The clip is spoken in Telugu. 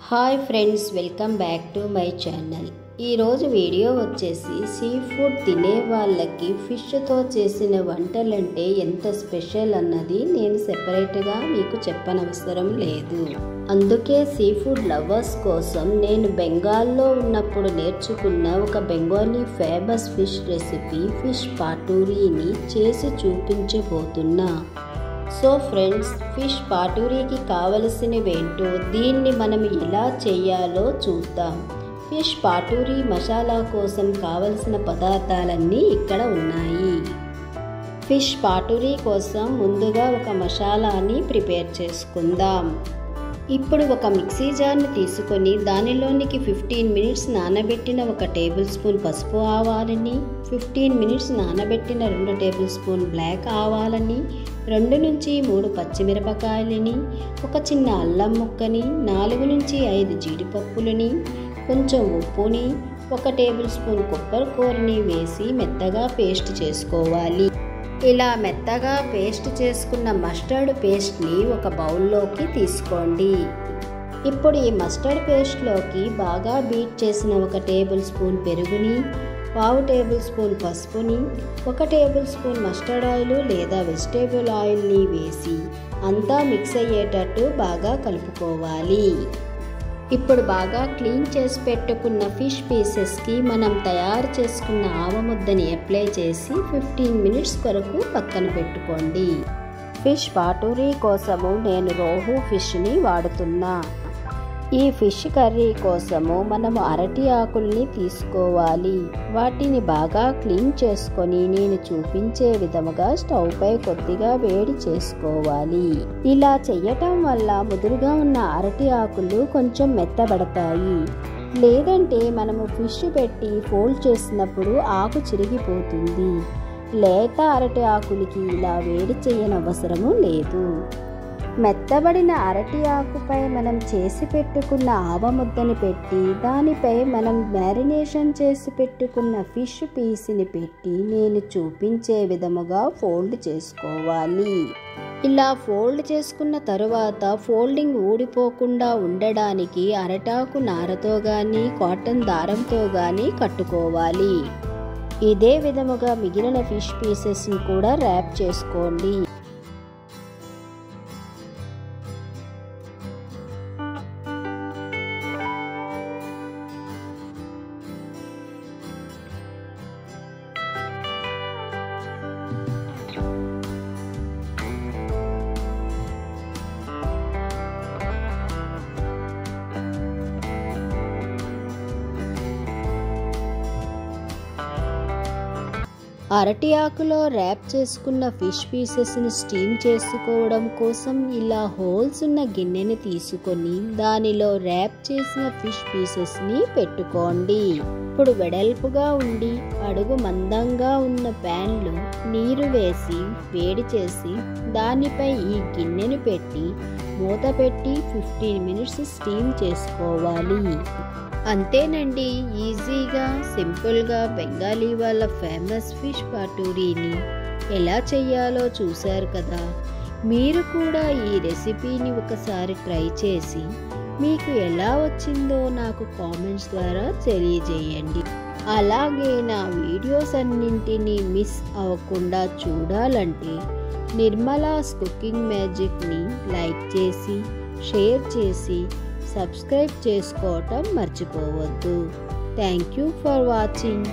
Hi friends, welcome back to my channel. ఈరోజు వీడియో వచ్చేసి సీ ఫుడ్ తినే వాళ్ళకి ఫిష్తో చేసిన వంటలంటే ఎంత స్పెషల్ అన్నది నేను సెపరేట్గా మీకు చెప్పనవసరం లేదు. అందుకే సీ ఫుడ్ లవర్స్ కోసం నేను బెంగాల్లో ఉన్నప్పుడు నేర్చుకున్న ఒక Bengali famous fish recipe fish పాటూరీని చేసి చూపించబోతున్నా. సో ఫ్రెండ్స్, ఫిష్ పాటూరీకి కావలసినవేంటో దీన్ని మనం ఎలా చేయాలో చూద్దాం. ఫిష్ పాటూరీ మసాలా కోసం కావలసిన పదార్థాలన్నీ ఇక్కడ ఉన్నాయి. ఫిష్ పాటూరీ కోసం ముందుగా ఒక మసాలాని ప్రిపేర్ చేసుకుందాం. ఇప్పుడు ఒక మిక్సీ జార్ని తీసుకొని దానిలోనికి 15 మినిట్స్ నానబెట్టిన 1 టేబుల్ స్పూన్ పసుపు ఆవాలని, 15 మినిట్స్ నానబెట్టిన 2 టేబుల్ స్పూన్ బ్లాక్ ఆవాలని, 2 నుంచి 3 పచ్చిమిరపకాయలని, ఒక చిన్న అల్లం ముక్కని, 4 నుంచి 5 జీడిపప్పులని, కొంచెం ఉప్పుని, 1 టేబుల్ స్పూన్ కొబ్బరికూరని వేసి మెత్తగా పేస్ట్ చేసుకోవాలి. ఇలా మెత్తగా పేస్ట్ చేసుకున్న మస్టర్డ్ పేస్ట్ని ఒక బౌల్లోకి తీసుకోండి. ఇప్పుడు ఈ మస్టర్డ్ పేస్ట్లోకి బాగా బీట్ చేసిన 1 టేబుల్ స్పూన్ పెరుగుని, 1/2 టేబుల్ స్పూన్ పసుపుని, 1 టేబుల్ స్పూన్ మస్టర్డ్ ఆయిల్ లేదా వెజిటేబుల్ ఆయిల్ని వేసి అంతా మిక్స్ అయ్యేటట్టు బాగా కలుపుకోవాలి. ఇప్పుడు బాగా క్లీన్ చేసి పెట్టుకున్న ఫిష్ పీసెస్కి మనం తయారు చేసుకున్న ఆవముద్దని అప్లై చేసి 15 మినిట్స్ వరకు పక్కన పెట్టుకోండి. ఫిష్ పాటూరీ కోసము నేను రోహు ఫిష్ని వాడుతున్నా. ఈ ఫిష్ కర్రీ కోసము మనము అరటి ఆకుల్ని తీసుకోవాలి. వాటిని బాగా క్లీన్ చేసుకొని నేను చూపించే విధముగా స్టవ్ పై కొద్దిగా వేడి చేసుకోవాలి. ఇలా చెయ్యటం వల్ల ముదురుగా ఉన్న అరటి ఆకులు కొంచెం మెత్తబడతాయి. లేదంటే మనము ఫిష్ పెట్టి ఫోల్డ్ చేసినప్పుడు ఆకు చిరిగిపోతుంది. లేత అరటి ఆకులకి ఇలా వేడి చేయనవసరము లేదు. మెత్తబడిన అరటి ఆకుపై మనం చేసి పెట్టుకున్న ఆవముద్దని పెట్టి దానిపై మనం మ్యారినేషన్ చేసి పెట్టుకున్న ఫిష్ పీస్ని పెట్టి నేను చూపించే విధముగా ఫోల్డ్ చేసుకోవాలి. ఇలా ఫోల్డ్ చేసుకున్న తరువాత ఫోల్డింగ్ ఊడిపోకుండా ఉండడానికి అరటాకు నారతో కానీ కాటన్ దారంతో కానీ కట్టుకోవాలి. ఇదే విధముగా మిగిలిన ఫిష్ పీసెస్ని కూడా ర్యాప్ చేసుకోండి. అరటి ఆకులో ర్యాప్ చేసుకున్న ఫిష్ పీసెస్ని స్టీమ్ చేసుకోవడం కోసం ఇలా హోల్స్ ఉన్న గిన్నెని తీసుకొని దానిలో ర్యాప్ చేసిన ఫిష్ పీసెస్ని పెట్టుకోండి. ఇప్పుడు వెడల్పుగా ఉండి అడుగు మందంగా ఉన్న ప్యాన్లో నీరు వేసి వేడి చేసి దానిపై ఈ గిన్నెను పెట్టి మూత పెట్టి 15 మినిట్స్ స్టీమ్ చేసుకోవాలి. అంతేనండి, ఈజీగా సింపుల్గా బెంగాలీ వాళ్ళ ఫేమస్ ఫిష్ పాటూరీని ఎలా చెయ్యాలో చూశారు కదా. మీరు కూడా ఈ రెసిపీని ఒకసారి ట్రై చేసి మీకు ఎలా వచ్చిందో నాకు కామెంట్స్ ద్వారా తెలియజేయండి. అలాగే నా వీడియోస్ అన్నింటినీ మిస్ అవ్వకుండా చూడాలంటే నిర్మలాస్ కుకింగ్ మ్యాజిక్ని లైక్ చేసి షేర్ చేసి సబ్స్క్రైబ్ చేసుకోవటం మర్చిపోవద్దు. Thank you for watching.